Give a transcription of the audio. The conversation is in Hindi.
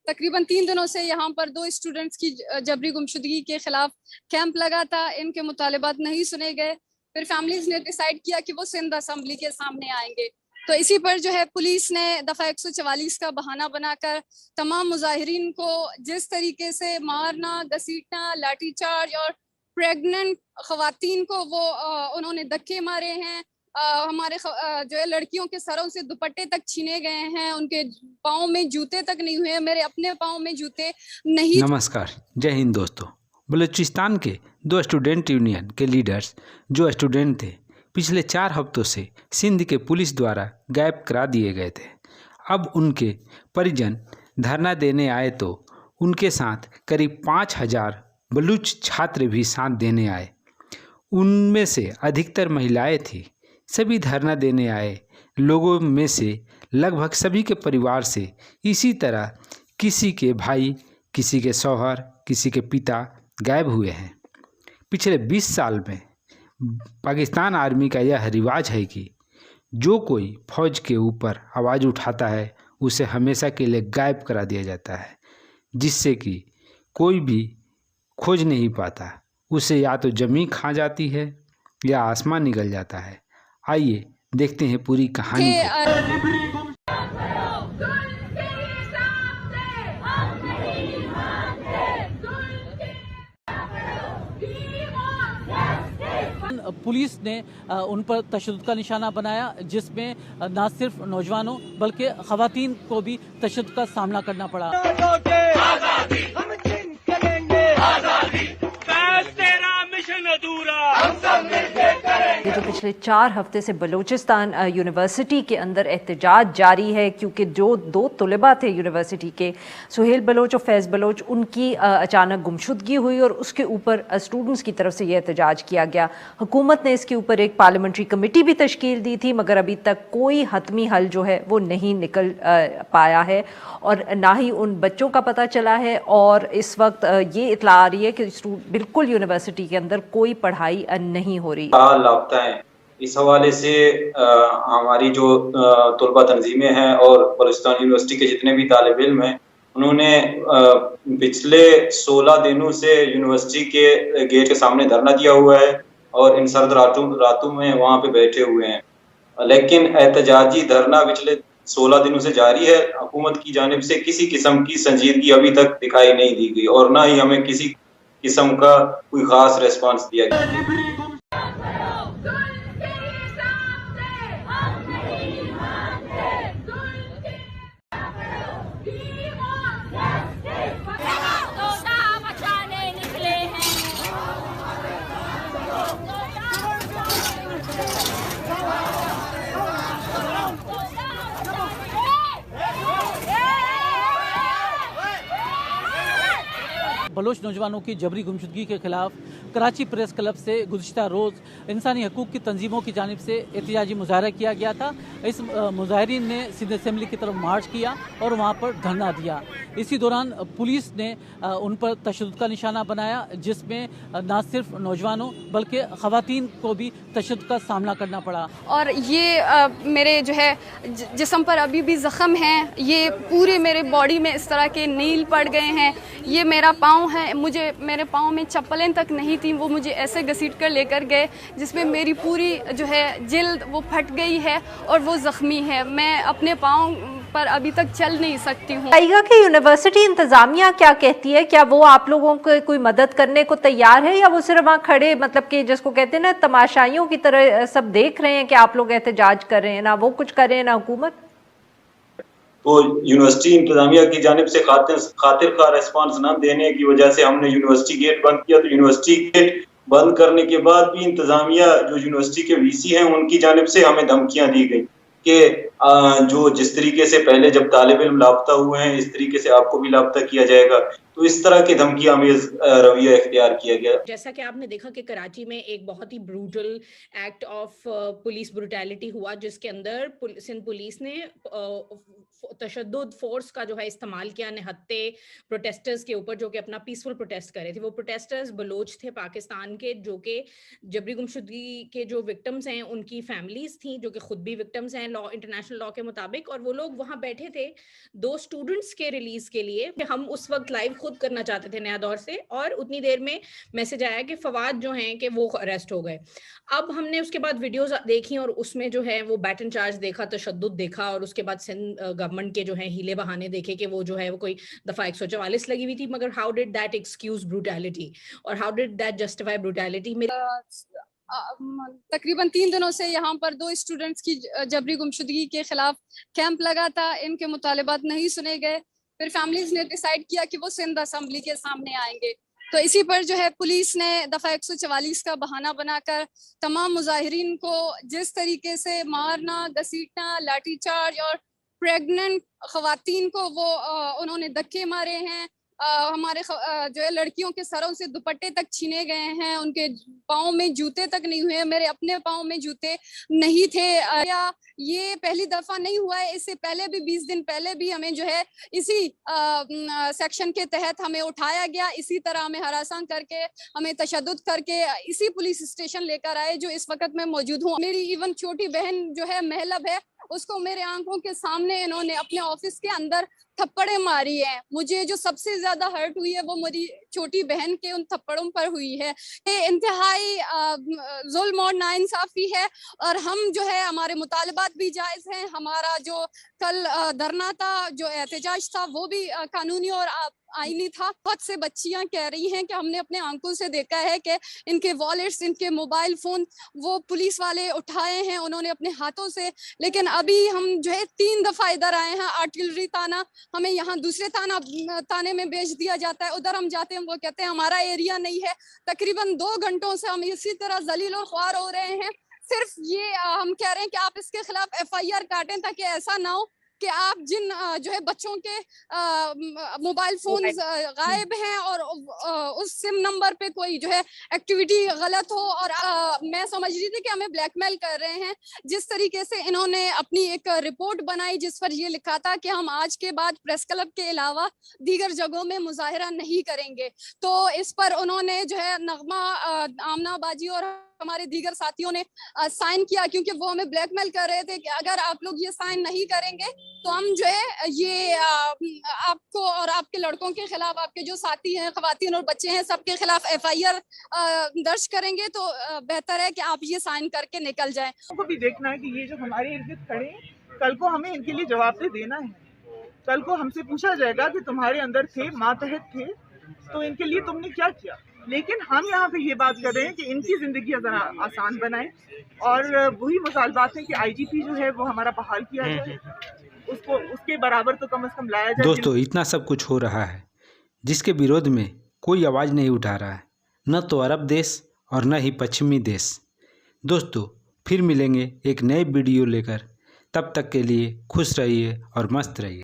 तकरीबन 3 दिनों से यहाँ पर 2 स्टूडेंट्स की जबरी गुमशुदगी के खिलाफ कैंप लगा था। इनके मुतालिबात नहीं सुने गए। फिर फैमिलीज ने डिसाइड किया कि वो सिंध असेंबली के सामने आएंगे। तो इसी पर जो है पुलिस ने दफा 144 का बहाना बनाकर तमाम मुजाहिरीन को जिस तरीके से मारना, घसीटना, लाठीचार्ज और प्रेग्नेंट खवातीन को वो उन्होंने धक्के मारे हैं। हमारे जो है लड़कियों के सरों से दुपट्टे तक छीने गए हैं। उनके पाँव में जूते तक नहीं हुए। मेरे अपने पाँव में जूते नहीं। नमस्कार, जय हिंद दोस्तों। बलूचिस्तान के 2 स्टूडेंट यूनियन के लीडर्स जो स्टूडेंट थे, पिछले 4 हफ्तों से सिंध के पुलिस द्वारा गायब करा दिए गए थे। अब उनके परिजन धरना देने आए तो उनके साथ करीब 5,000 बलूच छात्र भी साथ देने आए। उनमें से अधिकतर महिलाएं थी। सभी धरना देने आए लोगों में से लगभग सभी के परिवार से इसी तरह किसी के भाई, किसी के शौहर, किसी के पिता गायब हुए हैं। पिछले 20 साल में पाकिस्तान आर्मी का यह रिवाज है कि जो कोई फौज के ऊपर आवाज़ उठाता है उसे हमेशा के लिए गायब करा दिया जाता है, जिससे कि कोई भी खोज नहीं पाता। उसे या तो ज़मीन खा जाती है या आसमान निगल जाता है। आइए देखते हैं पूरी कहानी को। पुलिस ने उन पर तशद्दुद का निशाना बनाया, जिसमें न सिर्फ नौजवानों बल्कि खवातीन को भी तशद्दुद का सामना करना पड़ा। ये जो पिछले 4 हफ्ते से बलूचिस्तान यूनिवर्सिटी के अंदर एहतजाज जारी है, क्योंकि जो 2 तलबा थे यूनिवर्सिटी के, सुहेल बलोच और फैज़ बलोच, उनकी अचानक गुमशुदगी हुई और उसके ऊपर स्टूडेंट्स की तरफ से ये एहतजाज किया गया। हुकूमत ने इसके ऊपर एक पार्लियामेंट्री कमेटी भी तश्कील दी थी, मगर अभी तक कोई हतमी हल जो है वो नहीं निकल पाया है और ना ही उन बच्चों का पता चला है। और इस वक्त ये इतला आ रही है कि बिल्कुल यूनिवर्सिटी के अंदर कोई पढ़ाई नहीं हो रही लापता है। इस हवाले से हमारी जो तलबा तंजीमें हैं और बलूचिस्तान यूनिवर्सिटी के जितने भी तालिब इल्म हैं, उन्होंने पिछले 16 दिनों से यूनिवर्सिटी के गेट के सामने धरना दिया हुआ है और इन सर्द रातों में वहाँ पे बैठे हुए हैं। लेकिन एहतजाजी धरना पिछले 16 दिनों से जारी है। हुकूमत की जानिब से किसी किस्म की संजीदगी अभी तक दिखाई नहीं दी गई और ना ही हमें किसी किस्म का कोई खास रेस्पॉन्स दिया गया। बलोच नौजवानों की जबरी गुमशुदगी के खिलाफ कराची प्रेस क्लब से गुज़िश्ता रोज़ इंसानी हकूक़ की तंजीमों की जानिब से एहतजाजी मुजाहरा किया गया था। इस मुजाहरीन ने सिंध असेंबली की तरफ मार्च किया और वहाँ पर धरना दिया। इसी दौरान पुलिस ने उन पर तशद्दुद का निशाना बनाया, जिसमें न सिर्फ नौजवानों बल्कि खवातीन को भी तशद्दुद का सामना करना पड़ा। और ये मेरे जो है जिस्म पर अभी भी ज़ख्म हैं। ये पूरे मेरे बॉडी में इस तरह के नील पड़ गए हैं। ये मेरा पाँव है, मुझे मेरे पाँव में चप्पलें तक नहीं थी, वो मुझे ऐसे घसीट कर लेकर गए, जिसमें मेरी पूरी जो है जिल्द वो फट गई है और वो ज़ख्मी है। मैं अपने पाँव पर अभी तक चल नहीं सकती हूँ। आइगा कि यूनिवर्सिटी इंतजामिया क्या कहती है? क्या वो आप लोगों को कोई मदद करने को तैयार है, या वो सिर्फ वहाँ खड़े, मतलब कि जिसको कहते हैं ना, तमाशाइयों की तरह सब देख रहे हैं कि आप लोग एहतजाज कर रहे हैं? ना वो कुछ कर रहे हैं ना हुकूमत। तो यूनिवर्सिटी इंतजामिया की जानिब से खातिर का रेस्पॉन्स न देने की वजह से हमने यूनिवर्सिटी गेट बंद किया। तो यूनिवर्सिटी गेट बंद करने के बाद भी इंतजामिया जो यूनिवर्सिटी के वीसी हैं, उनकी जानिब से हमें धमकियां दी गई कि जो जिस तरीके से पहले जब तालिब इल्म लापता हुए हैं, इस तरीके से आपको भी लापता किया जाएगा। तो इस तरह की धमकी अमेज रवैया इख्तियार किया गया। जैसा कि आपने देखा कि कराची में एक बहुत ही brutal act of police brutality हुआ, जिसके अंदर सिंध पुलिस ने तशद्दुद फोर्स का जो है इस्तेमाल किया निहत्ते प्रोटेस्टर्स के ऊपर, जो कि अपना पीसफुल प्रोटेस्ट कर रहे थे। वो प्रोटेस्टर्स बलोच थे पाकिस्तान के, जो कि जबरी गुमशुदगी के जो विक्टिम्स हैं उनकी फैमिलीज थी, जो कि खुद भी विक्टिम्स हैं। लॉ इंटरनेशनल इंटरनेशनल लॉ के मुताबिक, और वो लोग वहां बैठे थे 2 स्टूडेंट्स के रिलीज के लिए। हम उस वक्त लाइव खुद करना चाहते थे नया दौर से, और उतनी देर में मैसेज आया कि फवाद जो हैं कि वो अरेस्ट हो गए। अब हमने उसके बाद वीडियोस देखी और उसमें जो है वो बैटन चार्ज देखा, तशद्दुद देखा, और उसके बाद सिंध गवर्नमेंट के जो है हीले बहाने देखे कि वो जो है वो कोई दफा 144 लगी हुई थी। मगर how did that excuse brutality, और how did that justify brutality? तकरीबन 3 दिनों से यहाँ पर 2 स्टूडेंट्स की जबरी गुमशुदगी के खिलाफ कैंप लगा था। इनके मुतालिबात नहीं सुने गए। फिर फैमिलीज ने डिसाइड किया कि वो सिंध असेंबली के सामने आएंगे। तो इसी पर जो है पुलिस ने दफा 144 का बहाना बनाकर तमाम मुजाहिरीन को जिस तरीके से मारना, घसीटना, लाठीचार्ज और प्रेग्नेंट खवातीन को वो उन्होंने धक्के मारे हैं। हमारे जो है लड़कियों के सरों से दुपट्टे तक छीने गए हैं, उनके पाँव में जूते तक नहीं हुए। मेरे अपने पाँव में जूते नहीं थे। ये पहली दफा नहीं हुआ है, इससे पहले भी 20 दिन पहले भी हमें जो है इसी सेक्शन के तहत हमें उठाया गया। इसी तरह हमें हरासा करके, हमें तशद्दुद करके इसी पुलिस स्टेशन लेकर आए जो इस वक्त मैं मौजूद हूँ। मेरी इवन छोटी बहन जो है महलब है, उसको मेरे आंखों के सामने इन्होंने अपने ऑफिस के अंदर थप्पड़े मारी है। मुझे जो सबसे ज्यादा हर्ट हुई है वो मेरी छोटी बहन के उन थप्पड़ों पर हुई है। ये इंतहाई जुल्म और नाइंसाफी है, और हम जो है हमारे मुतालबात भी जायज हैं। हमारा जो कल धरना था, जो एहतजाज था, वो भी कानूनी और आईनी था। बहुत से बच्चियां कह रही हैं कि हमने अपने आंखों से देखा है कि इनके वॉलेट्स, इनके मोबाइल फोन वो पुलिस वाले उठाए हैं उन्होंने अपने हाथों से। लेकिन अभी हम जो है 3 दफा इधर आए हैं आर्टिलरी थाना, हमें यहाँ दूसरे थाने में भेज दिया जाता है। उधर हम जाते हैं, वो कहते हैं हमारा एरिया नहीं है। तकरीबन 2 घंटों से हम इसी तरह जलील और ख्वार हो रहे हैं। सिर्फ ये हम कह रहे हैं कि आप इसके खिलाफ FIR काटें, ताकि ऐसा ना हो कि आप जिन जो है बच्चों के मोबाइल फोन गायब हैं और उस सिम नंबर पे कोई जो है एक्टिविटी गलत हो, और मैं समझ रही थी कि हमें ब्लैकमेल कर रहे हैं। जिस तरीके से इन्होंने अपनी एक रिपोर्ट बनाई जिस पर ये लिखा था कि हम आज के बाद प्रेस क्लब के अलावा दीगर जगहों में मुजाहिरा नहीं करेंगे, तो इस पर उन्होंने जो है नगमा, आमना बाजी और हमारे दीगर साथियों ने साइन किया, क्योंकि वो हमें ब्लैकमेल कर रहे थे कि अगर आप लोग ये साइन नहीं करेंगे तो हम जो है ये आपको और आपके लड़कों के खिलाफ, आपके जो साथी हैं, खवातीन और बच्चे हैं, सबके खिलाफ FIR दर्ज करेंगे। तो बेहतर है कि आप ये साइन करके निकल जाएं। को भी देखना है कि ये जो हमारे इर्द गिर्द खड़े हैं, कल को हमें इनके लिए जवाब देना है। कल को हमसे पूछा जाएगा कि तुम्हारे अंदर थे, मातहत थे, तो इनके लिए तुमने क्या किया। लेकिन हम यहाँ पे ये बात कर रहे हैं कि इनकी जिंदगी जरा आसान बनाएं, और वही मुतालबात है कि IGP जो है वो हमारा बहाल किया जाए, उसको उसके बराबर तो कम से कम लाया जाए। दोस्तों, इतना सब कुछ हो रहा है जिसके विरोध में कोई आवाज़ नहीं उठा रहा है, न तो अरब देश और न ही पश्चिमी देश। दोस्तों, फिर मिलेंगे एक नए वीडियो लेकर। तब तक के लिए खुश रहिए और मस्त रहिए।